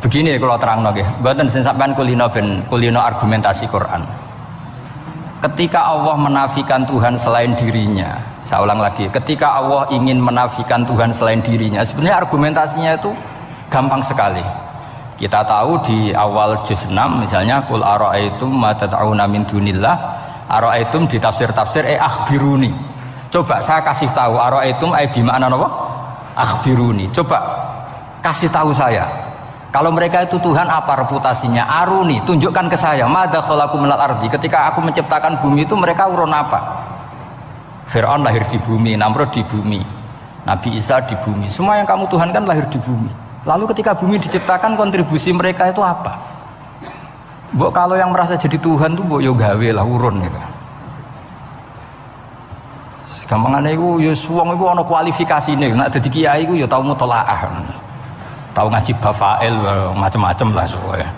Begini kalau terang nggih, mboten sing sampean kulino argumentasi Quran. Ketika Allah menafikan Tuhan selain dirinya, saya ulang lagi, ketika Allah ingin menafikan Tuhan selain dirinya, sebenarnya argumentasinya itu gampang sekali. Kita tahu di awal juz 6 misalnya qul ara'aitum ma tad'una min dunillah, ara'aitum di tafsir-tafsir akhbiruni. Coba saya kasih tahu ara'aitum bima'na napa? Akhbiruni. Coba kasih tahu saya. Kalau mereka itu Tuhan, apa reputasinya? Aruni, tunjukkan ke saya. Madza khalaqu minal ardi. Ketika aku menciptakan bumi itu mereka urun apa? Fir'aun lahir di bumi, Namrud di bumi, Nabi Isa di bumi. Semua yang kamu Tuhan kan lahir di bumi. Lalu ketika bumi diciptakan, kontribusi mereka itu apa? Mbok kalau yang merasa jadi Tuhan tuh mbok yo gawe lah urun gitu. Gampangane iku yo wong iku ana kualifikasine. Nek dadi kiai iku yo tau mutolaah. Tahu ngaji bafail macam-macam lah soalnya.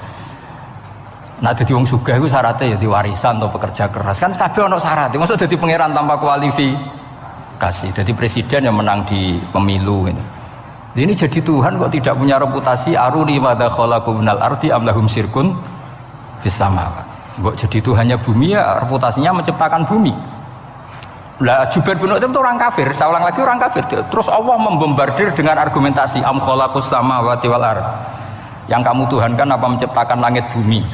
Nah jadi wong sugih itu syaratnya ya diwarisan atau pekerja keras kan kabeh ono syarat. Maksud jadi pangeran tanpa kualifikasi, jadi presiden yang menang di pemilu ini. Ini jadi Tuhan kok tidak punya reputasi aruni madza khalaqu minal ardi am lahum syirkun fis samawat. Kok jadi Tuhannya bumi ya reputasinya menciptakan bumi. Lah Jubair bin Mut'im itu orang kafir, saya ulang lagi orang kafir. Terus Allah membombardir dengan argumentasi am khalaqus samawati wal ard. Yang kamu tuhankan apa menciptakan langit bumi?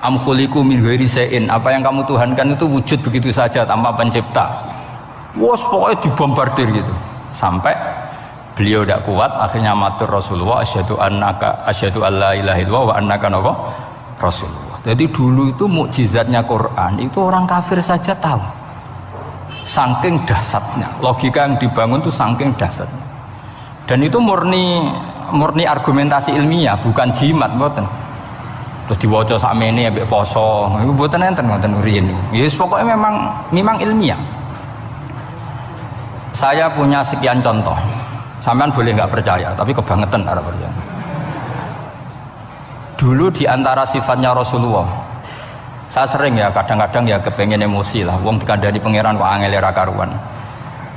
Am khuliqu min ghairi syai'in, apa yang kamu tuhankan itu wujud begitu saja tanpa pencipta. Wos pokoknya dibombardir gitu. Sampai beliau tidak kuat akhirnya matur Rasulullah asyhadu alla ilaha illallah wa annaka rasulullah. Jadi dulu itu mukjizatnya Quran itu orang kafir saja tahu. Saking dahsyatnya, logika yang dibangun itu saking dahsyatnya. Dan itu murni argumentasi ilmiah, bukan jimat, mboten. Terus diwaca sakmene ambek poso, iku mboten enten ngoten riyen. Ya pokoknya memang ilmiah. Saya punya sekian contoh. Sampean boleh nggak percaya, tapi kebangetan ora percaya. Dulu di antara sifatnya Rasulullah, saya sering ya kadang-kadang ya kepengen emosi lah wong dikandani pangeran kok angel ra karuan.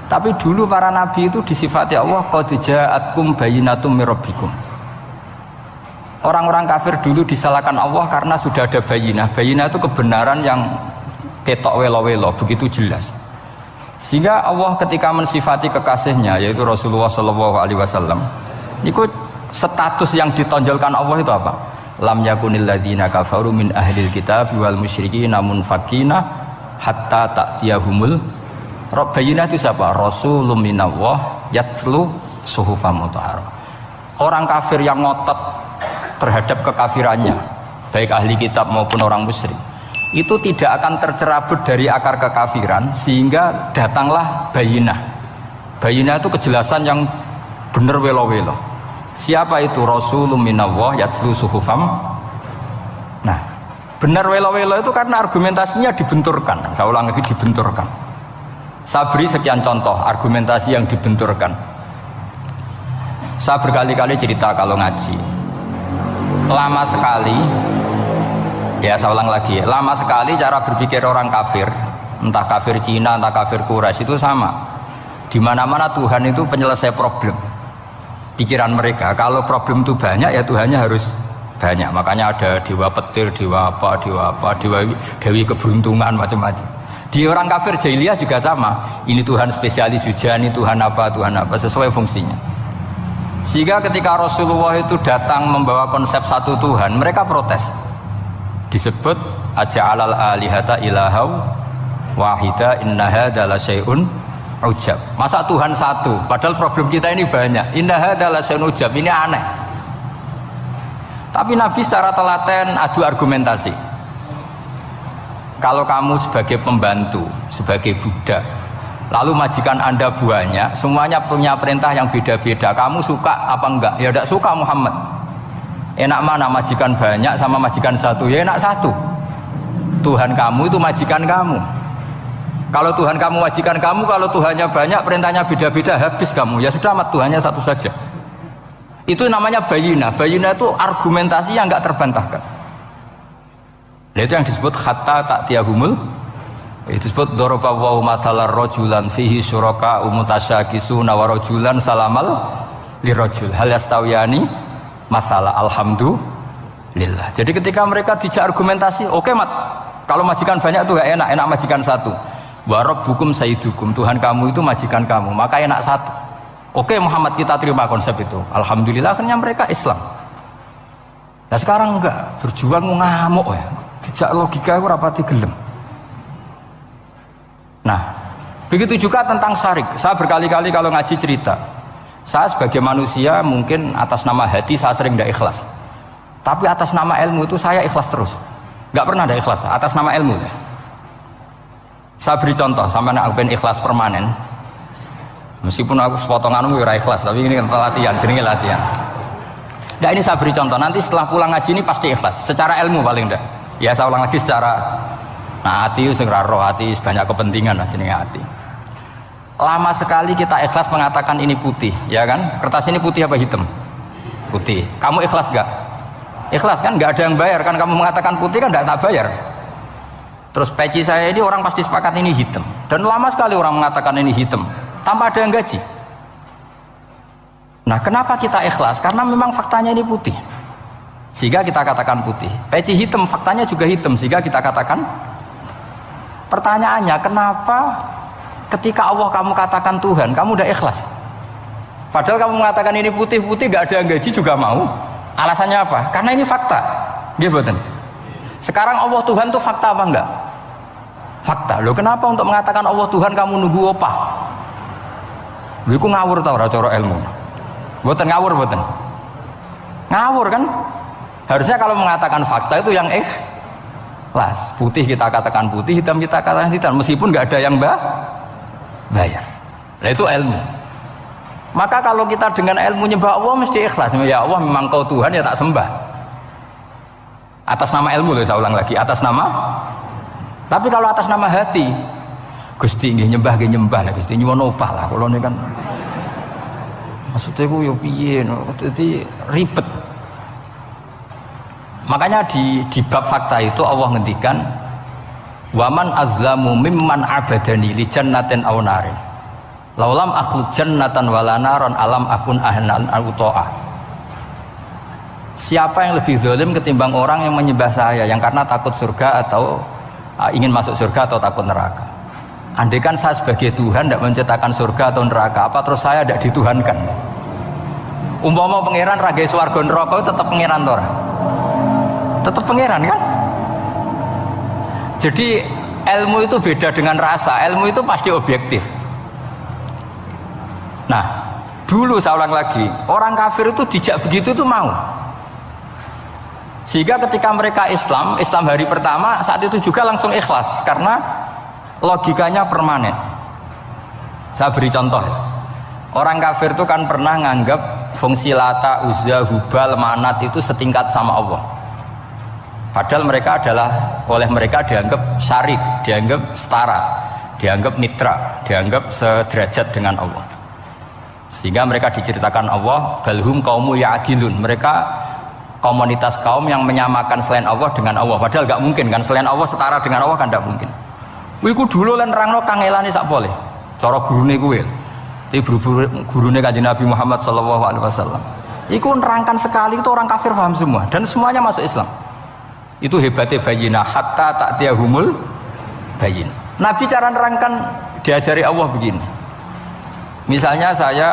Tapi dulu para nabi itu disifati Allah qad ja'atkum bayyinatum mir rabbikum. Orang-orang kafir dulu disalahkan Allah karena sudah ada bayinah. Bayinah itu kebenaran yang ketok welo-welo begitu jelas. Sehingga Allah ketika mensifati kekasihnya yaitu Rasulullah sallallahu alaihi wasallam, itu status yang ditonjolkan Allah itu apa? Lam yakunil ladzina kafaru min ahlil kitab wal musyrikin munfakina hatta ta'tiyahumul rabbina. Itu siapa? Rasulun minallah yatslu suhufam mutahharah. Orang kafir yang ngotot terhadap kekafirannya, baik ahli kitab maupun orang musyrik, itu tidak akan tercerabut dari akar kekafiran sehingga datanglah bayinah. Bayinah itu kejelasan yang benar welo-welo. Siapa itu? Rasulun minallah yatslu suhufam. Nah, benar welo-welo itu karena argumentasinya dibenturkan. Saya ulang lagi, dibenturkan. Saya beri sekian contoh argumentasi yang dibenturkan. Saya berkali-kali cerita kalau ngaji. Lama sekali, ya saya ulang lagi, lama sekali cara berpikir orang kafir, entah kafir Cina, entah kafir Quraisy itu sama. Di mana-mana Tuhan itu penyelesai problem. Pikiran mereka kalau problem itu banyak ya Tuhannya harus banyak. Makanya ada dewa petir, dewa dewi keberuntungan, macam-macam. Di orang kafir jahiliyah juga sama. Ini Tuhan spesialis hujan, ini Tuhan apa sesuai fungsinya. Sehingga ketika Rasulullah itu datang membawa konsep satu Tuhan, mereka protes. Disebut aja'alal alihata ilahau wahida inna hadza la syai'un ujab. Masa Tuhan satu padahal problem kita ini banyak. Inna hadza la syai'un ujab, ini aneh. Tapi Nabi secara telaten adu argumentasi. Kalau kamu sebagai pembantu, sebagai budak, lalu majikan Anda banyak, semuanya punya perintah yang beda-beda, kamu suka apa enggak? Ya tidak suka Muhammad. Enak mana majikan banyak sama majikan satu? Ya enak satu. Tuhan kamu itu majikan kamu. Kalau Tuhan kamu majikan kamu, kalau Tuhannya banyak, perintahnya beda-beda, habis kamu. Ya sudah amat, Tuhannya satu saja. Itu namanya bayinah. Bayinah itu argumentasi yang enggak terbantahkan. Nah, itu yang disebut hatta ta'tiyahumul. Itu disebut daraballahu mathalar rajulan fihi syuraka mutasyakisuna wa rajulan salamal lirajul hal yastawiyani masalah alhamdulillah. Jadi ketika mereka dijak argumentasi, oke mat, kalau majikan banyak itu gak enak, enak majikan satu. Wa rabbukum sayyidukum, Tuhan kamu itu majikan kamu, maka enak satu. Oke Muhammad, kita terima konsep itu. Alhamdulillah akhirnya mereka Islam. Nah sekarang enggak, berjuang ngamuk ya. Dijak logika itu rapati gelem. Nah, begitu juga tentang syirik. Saya berkali-kali kalau ngaji cerita, saya sebagai manusia mungkin atas nama hati saya sering tidak ikhlas, tapi atas nama ilmu itu saya ikhlas terus, nggak pernah ada ikhlas atas nama ilmu ya. Saya beri contoh, sampai nak ben ikhlas permanen, meskipun aku potonganmu ya ikhlas, tapi ini latihan, jenenge latihan. Nah ini saya beri contoh, nanti setelah pulang ngaji ini pasti ikhlas secara ilmu paling enggak. Ya saya ulang lagi secara, nah hati itu segera roh, hati banyak kepentingan lah jenenge hati. Lama sekali kita ikhlas mengatakan ini putih, ya kan? Kertas ini putih apa hitam? Putih. Kamu ikhlas gak? Ikhlas kan? Gak ada yang bayar kan? Kamu mengatakan putih kan? Gak tak bayar. Terus peci saya ini orang pasti sepakat ini hitam. Dan lama sekali orang mengatakan ini hitam, tanpa ada yang gaji. Nah kenapa kita ikhlas? Karena memang faktanya ini putih, sehingga kita katakan putih. Peci hitam, faktanya juga hitam, sehingga kita katakan. Pertanyaannya, kenapa ketika Allah kamu katakan Tuhan, kamu udah ikhlas? Padahal kamu mengatakan ini putih-putih, gak ada yang gaji juga mau. Alasannya apa? Karena ini fakta. Gitu. Sekarang Allah Tuhan itu fakta apa enggak? Fakta. Loh kenapa untuk mengatakan Allah Tuhan kamu nunggu opah? Loh itu ngawur tau cara ilmu. Boten ngawur boten. Ngawur kan? Harusnya kalau mengatakan fakta itu yang ikhlas. Putih kita katakan putih, hitam kita katakan hitam, meskipun nggak ada yang bayar. Nah itu ilmu. Maka kalau kita dengan ilmu nyembah Allah mesti ikhlas. Ya Allah memang kau Tuhan ya tak sembah. Atas nama ilmu loh, saya ulang lagi, atas nama. Tapi kalau atas nama hati, Gusti nggih nyembah lah, Gusti nyuwun opah lah. Kalau ini kan maksudnya gue yo piye, jadi ribet. Makanya di bab fakta itu Allah ngendikan, waman azlamu mimman abadani li jannatin aw narin laulam akhluq jannatan wala naron alam akun ahlan al-uto'ah. Siapa yang lebih zalim ketimbang orang yang menyembah saya, yang karena takut surga atau ingin masuk surga atau takut neraka. Andaikan saya sebagai Tuhan tidak menciptakan surga atau neraka, apa terus saya tidak dituhankan? Umpama pangeran ragai swarga neraka tetap pangeran toh? Tetap pangeran kan? Jadi ilmu itu beda dengan rasa, ilmu itu pasti objektif. Nah dulu saya ulang lagi, orang kafir itu dijak begitu itu mau, sehingga ketika mereka Islam hari pertama saat itu juga langsung ikhlas karena logikanya permanen. Saya beri contoh, orang kafir itu kan pernah nganggap fungsi Lata, Uzza, Hubal, Manat itu setingkat sama Allah. Padahal mereka oleh mereka dianggap syarik, dianggap setara, dianggap mitra, dianggap sederajat dengan Allah. Sehingga mereka diceritakan Allah, balhum qaumu ya'dilun. Mereka komunitas kaum yang menyamakan selain Allah dengan Allah. Padahal gak mungkin kan, selain Allah setara dengan Allah kan gak mungkin. Wiku dulu lan nerangno kangelane sak boleh. Cara gurune kuwi. Iki gurune Kanjeng Nabi Muhammad sallallahu alaihi wasallam. Iku nerangkan sekali itu orang kafir paham semua dan semuanya masuk Islam. Itu hebatnya bayinah hatta ta'tiyahumul bayin. Nabi cara nerangkan diajari Allah begini. Misalnya saya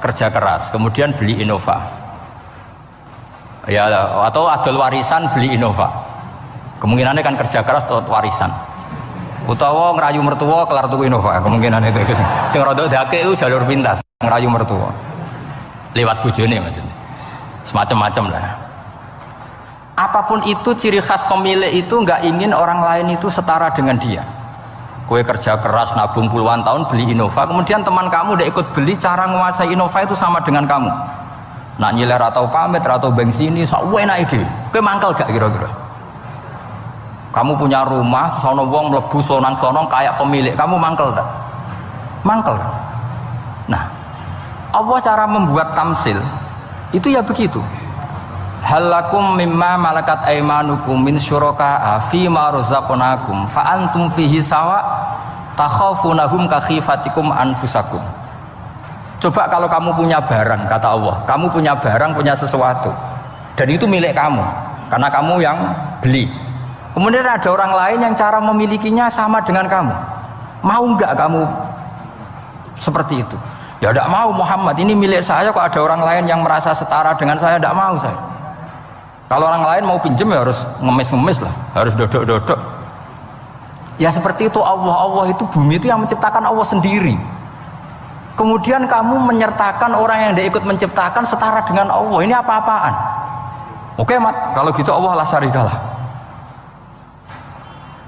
kerja keras, kemudian beli Innova. Ya atau adol warisan beli Innova. Kemungkinannya kan kerja keras atau warisan. Utawa ngerayu mertua kelar tuku Innova, kemungkinan itu sing rada dake itu jalur pintas ngerayu mertua lewat bojone maksudnya, semacam-macam lah. Apapun itu ciri khas pemilik itu nggak ingin orang lain itu setara dengan dia. Kue kerja keras nabung puluhan tahun beli Innova, kemudian teman kamu udah ikut beli, cara menguasai Innova itu sama dengan kamu. Nak nyiler atau pamit atau bensin ini sok enak ide. Kue mangkel gak kira-kira? Kamu punya rumah, sono wong mlebu sonang-sonong kayak pemilik, kamu mangkel tak? Mangkel. Nah, Allah cara membuat tamsil itu ya begitu. Halakum mimma malakat aimanukum min syuraka'a fi ma razaqnakum fa antum fihi sawa takhafunahum ka khifatikum anfusakum. Coba kalau kamu punya barang, kata Allah, kamu punya barang, punya sesuatu, dan itu milik kamu karena kamu yang beli. Kemudian ada orang lain yang cara memilikinya sama dengan kamu, mau nggak kamu seperti itu? Ya tidak mau Muhammad, ini milik saya kok ada orang lain yang merasa setara dengan saya, tidak mau saya. Kalau orang lain mau pinjam ya harus ngemis-ngemis lah, harus dodok-dodok. Ya seperti itu Allah itu bumi itu yang menciptakan Allah sendiri. Kemudian kamu menyertakan orang yang tidak ikut menciptakan setara dengan Allah, ini apa-apaan? Oke mat, kalau gitu Allah la syarikalah.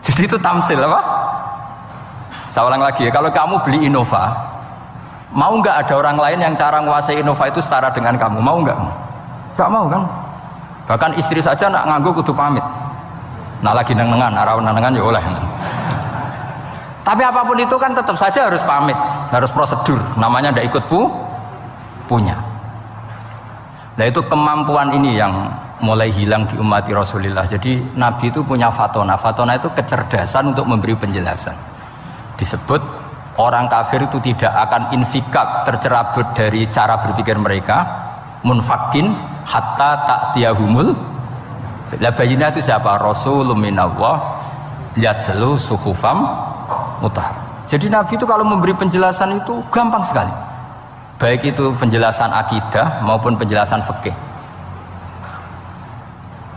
Jadi itu tamsil apa? Saya ulang lagi ya, kalau kamu beli Innova, mau nggak ada orang lain yang cara menguasai Innova itu setara dengan kamu? Mau nggak? Nggak mau kan? Bahkan istri saja nak nganggo kudu pamit. Nah lagi nengan, arah nengan ya oleh. Tapi apapun itu kan tetap saja harus pamit, harus prosedur. Namanya ndak ikut punya. Nah itu kemampuan ini yang mulai hilang di umat Rasulullah. Jadi Nabi itu punya fatona. Fatona itu kecerdasan untuk memberi penjelasan. Disebut orang kafir itu tidak akan infikak, tercerabut dari cara berpikir mereka, munfakin hatta ta'tiyahumul. La bayina itu siapa? Rasulun minallah yatlu suhufam mutahhar. Jadi Nabi itu kalau memberi penjelasan itu gampang sekali, baik itu penjelasan akidah maupun penjelasan fikih.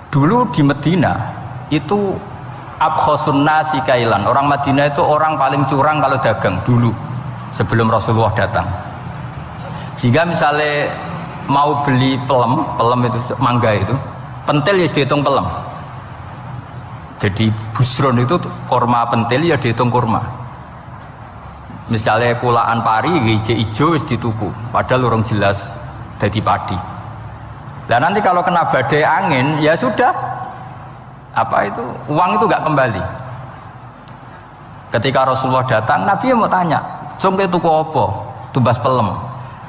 Dulu di Medina itu abkhosun nasi kailan, orang Madinah itu orang paling curang kalau dagang dulu sebelum Rasulullah datang. Sehingga misalnya mau beli pelem itu mangga itu, pentil ya dihitung pelem. Jadi busron itu kurma pentil ya dihitung kurma. Misalnya kulaan pari hijau hijau wis dituku, padahal urung jelas jadi padi. Nah nanti kalau kena badai angin ya sudah, apa itu uang itu nggak kembali. Ketika Rasulullah datang, Nabi mau tanya, "Cung tuku apa?" Tumbas pelem.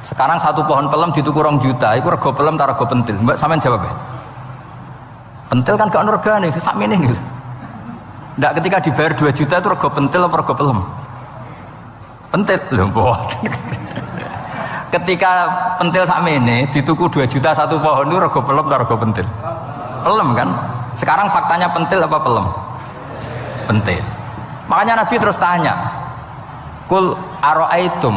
Sekarang satu pohon pelem dituku 2 juta, itu rego pelem tak rego pentil. Mbak sampean jawab ya? Pentil kan gak ono regane, sakmene niku. Ndak ketika dibayar 2 juta itu rego pentil apa rego pelem? Pentil lho mboten. Ketika pentil sakmene dituku 2 juta satu pohon itu rego pelem atau rego pentil? Pelem kan? Sekarang faktanya pentil apa pelem? Pentil. Makanya Nabi terus tanya, "Kul ara'aitum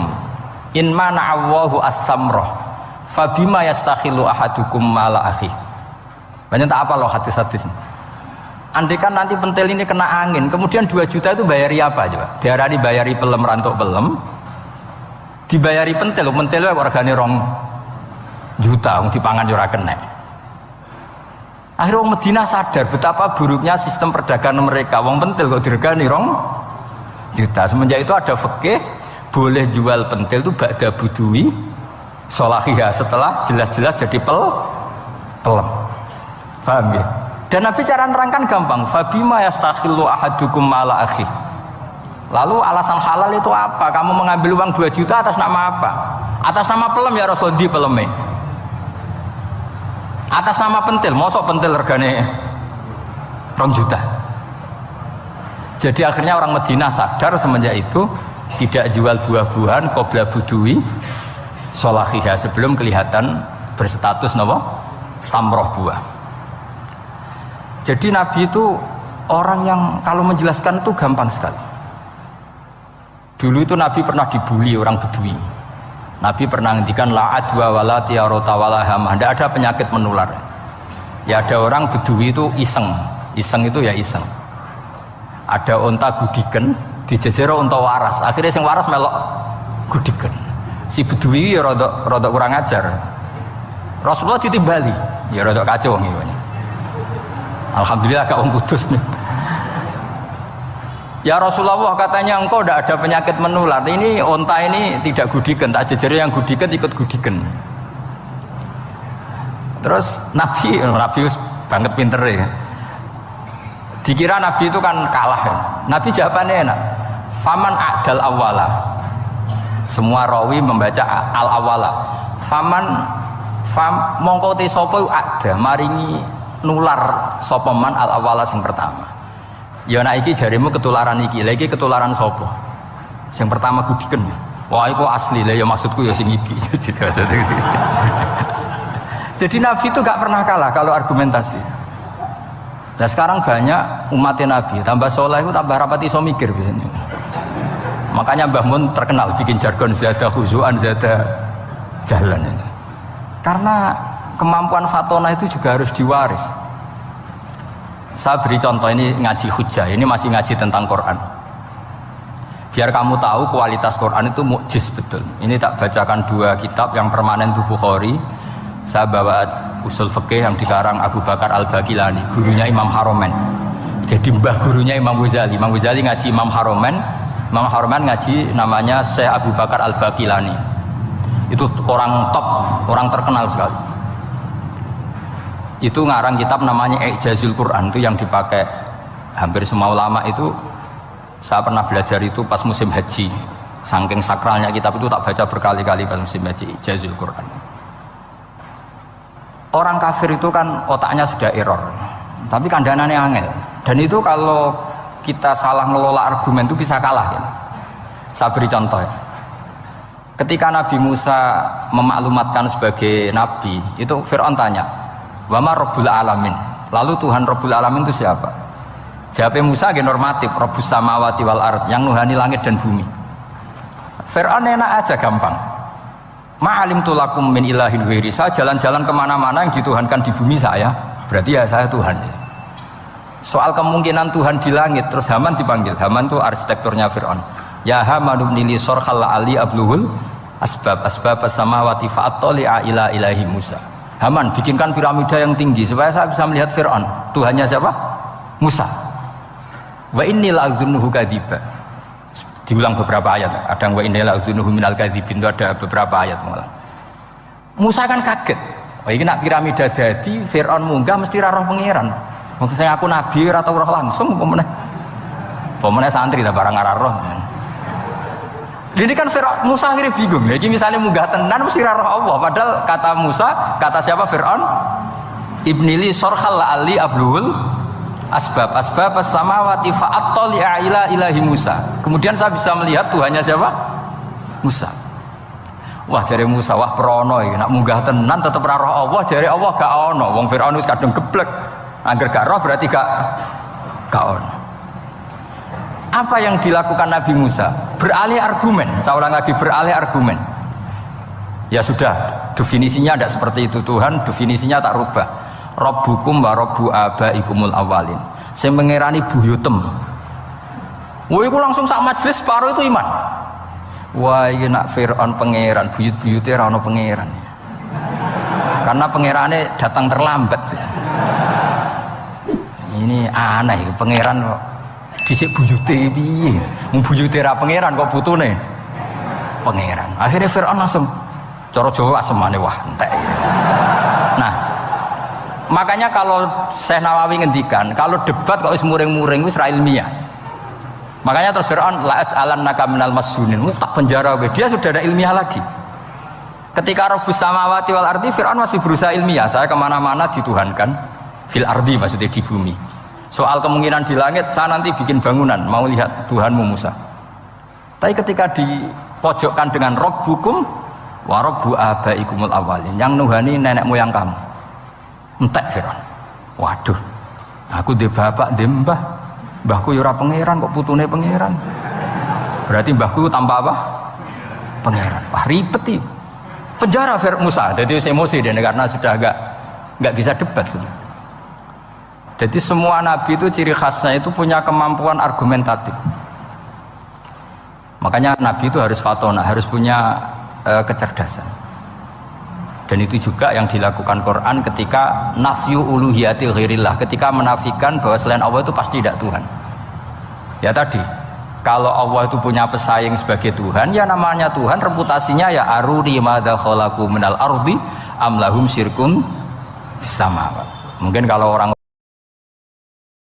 in mana'allahu as-samrah fabima yastakhilu ahadukum mala akhi." Banyak tak apa loh hadis-hadis. Andai kan nanti pentil ini kena angin, kemudian 2 juta itu bayari apa coba? Diarani bayari pelem rantuk pelem, dibayari pentil kok regane 2 juta, dipangan ora kena. Akhirnya orang Madinah sadar betapa buruknya sistem perdagangan mereka. Wong pentil kok diregani 2 juta. Semenjak itu ada fikih boleh jual pentil itu ba'da budui sholahiyah, setelah jelas-jelas jadi pelem. Paham ya? Dan Nabi cara nerangkan gampang, fabima yastakhillu ahadukum mala akhi. Lalu alasan halal itu apa? Kamu mengambil uang 2 juta atas nama apa? Atas nama pelem ya Rasul, di peleme. Atas nama pentil, mosok pentil regane 2 juta. Jadi akhirnya orang Madinah sadar semenjak itu tidak jual buah-buahan qabla budui sholahiyah, sebelum kelihatan berstatus napa? Samroh buah. Jadi Nabi itu orang yang kalau menjelaskan itu gampang sekali. Dulu itu Nabi pernah dibully orang Bedui. Nabi pernah ngendikan la adwa wala tiarota wala hamah, tidak ada penyakit menular. Ya ada orang Bedui itu iseng itu ya iseng. Ada onta gudiken, dijejero onta waras. Akhirnya sing waras melok gudiken. Si Bedui ya rada kurang ajar. Rasulullah ditimbali, ya rada kacau ngene. Alhamdulillah gak wong kudus nih. Ya Rasulullah, katanya engkau tidak ada penyakit menular. Ini onta ini tidak gudiken, tak jejere yang gudiken ikut gudiken. Terus Nabi banget pinter ya. Dikira Nabi itu kan kalah ya. Nabi jawabannya enak. Faman a'dal awwala. Semua rawi membaca al awwala. Mongko te sapa ada maringi nular sapa man al awwala sing pertama. Ya nek iki jarimu ketularan iki, lha iki ketularan sapa? Sing pertama gudiken. Wah iku asli lah ya, maksudku ya sing iki. Jadi Nabi itu gak pernah kalah kalau argumentasi. Nah sekarang banyak umatnya Nabi, tambah soleh itu tambah rapati iso mikir biasanya. Makanya Mbah Mun terkenal bikin jargon zada khuzuan, zada jalan ini. Karena kemampuan fatona itu juga harus diwaris. Saya beri contoh, ini ngaji hujjah, ini masih ngaji tentang Quran. Biar kamu tahu kualitas Quran itu mukjiz betul. Ini tak bacakan dua kitab yang permanen itu Bukhari. Saya bawa usul fikih yang dikarang Abu Bakar Al-Baqilani, gurunya Imam Haromen. Jadi mbah gurunya Imam Ghazali. Imam Ghazali ngaji Imam Haromen, Imam Haromen ngaji namanya Syekh Abu Bakar Al-Baqilani. Itu orang top, orang terkenal sekali. Itu ngarang kitab namanya I'jazul Quran, itu yang dipakai hampir semua ulama itu. Saya pernah belajar itu pas musim haji. Saking sakralnya kitab itu tak baca berkali-kali pas musim haji, I'jazul Quran. Orang kafir itu kan otaknya sudah error, tapi kandanannya angel. Dan itu kalau kita salah ngelola argumen itu bisa kalah. Ya. Saya beri contoh ya. Ketika Nabi Musa memaklumatkan sebagai Nabi, itu Fir'aun tanya, "Wama Rabbul Alamin?" Lalu Tuhan Rabbul Alamin itu siapa? Jawabnya Musa normatif, Rabbus Samawati wal Ard, yang nuhani langit dan bumi. Fir'aun enak aja, gampang. Ma'alim tulakum min ilahin wiri. Saya jalan-jalan kemana-mana yang dituhankan di bumi saya, berarti ya saya Tuhan. Soal kemungkinan Tuhan di langit, terus Haman dipanggil. Haman itu arsitekturnya Fir'aun. Ya Haman ibnili sorkhal ali abluhul asbab samawati fa'attali'a ila ilahi Musa. Haman bikinkan piramida yang tinggi supaya saya bisa melihat Fir'aun. Tuhannya siapa? Musa. Wa inni la'adzunuhu kadziba. Diulang beberapa ayat, ada yang wa inna la'udzunuhu minal kadzibin, itu ada beberapa ayat malah. Musa kan kaget, oh ini nak piramida jadi Fir'aun munggah mesti roh pangeran. Mungkin saya aku nabi atau roh langsung pemenang santri tak barang arah roh. Jadi kan Fir'aun, Musa akhirnya bingung. Jadi misalnya munggah tenan mesti roh Allah, padahal kata Musa, kata siapa Fir'aun? Ibnili sorkhal ali abluhul asbab samawati fa'attali'a ila ilahi Musa. Kemudian saya bisa melihat Tuhannya siapa? Musa. Wah jare Musa, wah prono iki nak munggah tenan tetep ora roh Allah, jare Allah gak ono. Wong Firaun wis kadung geblek. Angger gak roh berarti gak ono. Apa yang dilakukan Nabi Musa? Beralih argumen. Saya ulang lagi, beralih argumen. Ya sudah, definisinya tidak seperti itu. Tuhan definisinya tak rubah. Rabbukum wa rabbu abaikumul awalin. Sing mengerani buyutem. Wah iku langsung sak majelis separuh itu iman. Wah iki nak Fir'aun pangeran, buyut-buyute ora ono pangeran. Karena pangerane datang terlambat. Ini aneh, pangeran dhisik buyute piye? Wong buyute ra pangeran kok putune pangeran. Akhirnya Fir'aun langsung cara Jawa asemane wah entek. Nah, makanya kalau Syekh Nawawi ngendikan, kalau debat kok wis muring-muring wis ra ilmiah. Makanya terus Fir'aun la as'alannaka minal masjunin, tak penjara we. Dia sudah ada ilmiah lagi. Ketika Rabbus samawati wal ardi, Fir'aun masih berusaha ilmiah. Saya kemana-mana dituhankan fil ardi, maksudnya di bumi. Soal kemungkinan di langit, saya nanti bikin bangunan mau lihat Tuhanmu Musa. Tapi ketika dipojokkan dengan Rabbukum wa rabbu abaikumul awalin, yang nuhani nenek moyang kamu, entek Fir'aun. Waduh, aku di bapak di mbah, mbahku yura pangeran kok putune pangeran. Berarti mbahku tanpa apa? Pangeran. Wah ribet nih. Penjara Musa. Jadi emosi dia karena sudah nggak bisa debat. Jadi semua nabi itu ciri khasnya itu punya kemampuan argumentatif. Makanya nabi itu harus fatona, harus punya kecerdasan. Dan itu juga yang dilakukan Quran ketika nafyu uluhiyati ghairillah, ketika menafikan bahwa selain Allah itu pasti tidak Tuhan. Ya tadi, kalau Allah itu punya pesaing sebagai Tuhan, ya namanya Tuhan, reputasinya ya aruni madza khalaqu minal ardi am lahum syirkun fis samawat. Mungkin kalau orang